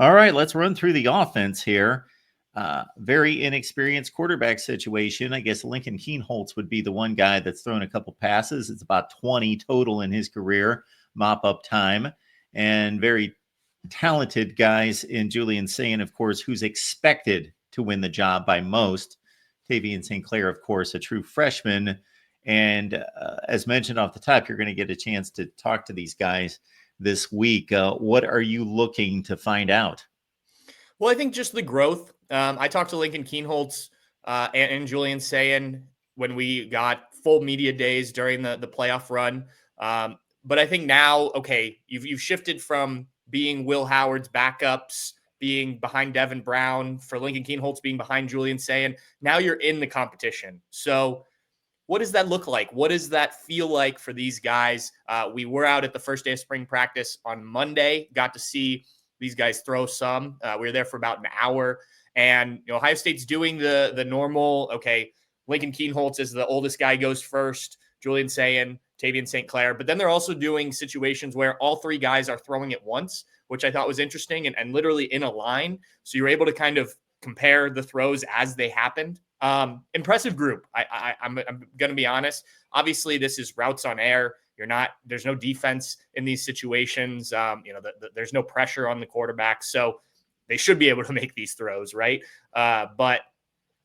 All right, let's run through the offense here. Very inexperienced quarterback situation. I guess Lincoln Keenholz would be the one guy that's thrown a couple passes. It's about 20 total in his career, mop up time, and very talented guys in Julian Sayin, of course, who's expected to win the job by most. Tavian St. Clair, of course, a true freshman. And as mentioned off the top, you're going to get a chance to talk to these guys this week. What are you looking to find out? Well, I think just the growth. I talked to Lincoln Keenholz and Julian Sayin when we got full media days during the playoff run. But I think now, okay, you've shifted from being Will Howard's backups, being behind Devin Brown, for Lincoln Keenholz being behind Julian Sayin. Now you're in the competition. So what does that look like? What does that feel like for these guys? We were out at the first day of spring practice on Monday, got to see these guys throw some. We were there for about an hour. And Ohio State's doing the normal, okay, Lincoln Keenholz is the oldest guy, goes first, Julian Sayin, Tavian St. Clair. But then they're also doing situations where all three guys are throwing at once, which I thought was interesting and literally in a line. So you're able to kind of compare the throws as they happened. Impressive group. I'm going to be honest. Obviously, this is routes on air. There's no defense in these situations. There's no pressure on the quarterback. So they should be able to make these throws, right? But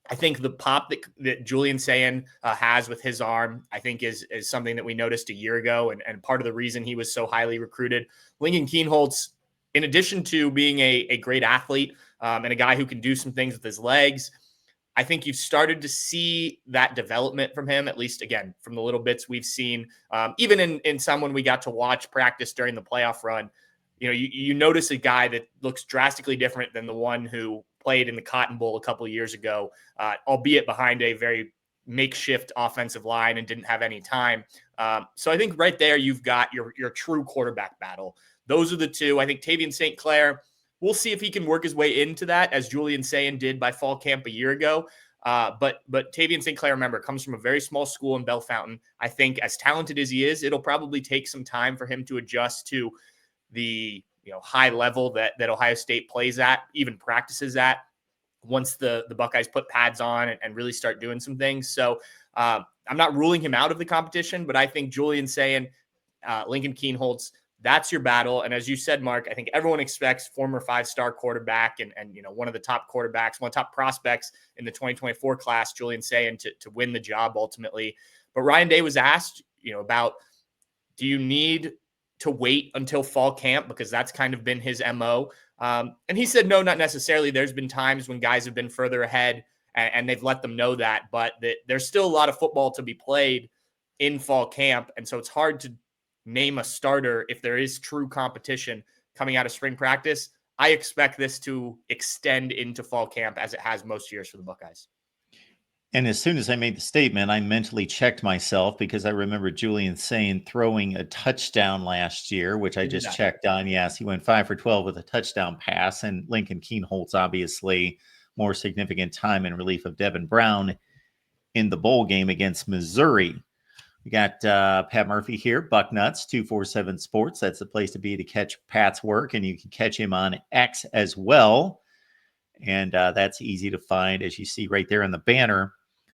I think the pop that Julian Sayin has with his arm, I think is something that we noticed a year ago. And part of the reason he was so highly recruited. Lincoln Keenholz, in addition to being a great athlete and a guy who can do some things with his legs, I think you've started to see that development from him, at least, again, from the little bits we've seen. Even in some when we got to watch practice during the playoff run, you notice a guy that looks drastically different than the one who played in the Cotton Bowl a couple of years ago, albeit behind a very makeshift offensive line and didn't have any time. So I think right there you've got your true quarterback battle. Those are the two. I think Tavian St. Clair, we'll see if he can work his way into that, as Julian Sayin did by fall camp a year ago. But Tavian St. Clair, remember, comes from a very small school in Bellefontaine. I think as talented as he is, it'll probably take some time for him to adjust to the high level that Ohio State plays at, even practices at, once the Buckeyes put pads on and really start doing some things. So I'm not ruling him out of the competition, but I think Julian Sayin, Lincoln Keenholz, that's your battle. And as you said, Mark, I think everyone expects former 5-star quarterback and one of the top quarterbacks, one of the top prospects in the 2024 class, Julian Sayin, to win the job ultimately. But Ryan Day was asked, about, do you need to wait until fall camp? Because that's kind of been his MO. And he said, no, not necessarily. There's been times when guys have been further ahead and they've let them know that, but there's still a lot of football to be played in fall camp. And so it's hard to name a starter if there is true competition coming out of spring practice. I expect this to extend into fall camp as it has most years for the Buckeyes. And as soon as I made the statement, I mentally checked myself because I remember Julian Sayin throwing a touchdown last year, which I just checked on. Yes, he went 5 for 12 with a touchdown pass. And Lincoln Keenholz, obviously, more significant time in relief of Devin Brown in the bowl game against Missouri. We got Pat Murphy here, Bucknuts, 247 Sports. That's the place to be to catch Pat's work, and you can catch him on X as well. And that's easy to find, as you see right there in the banner.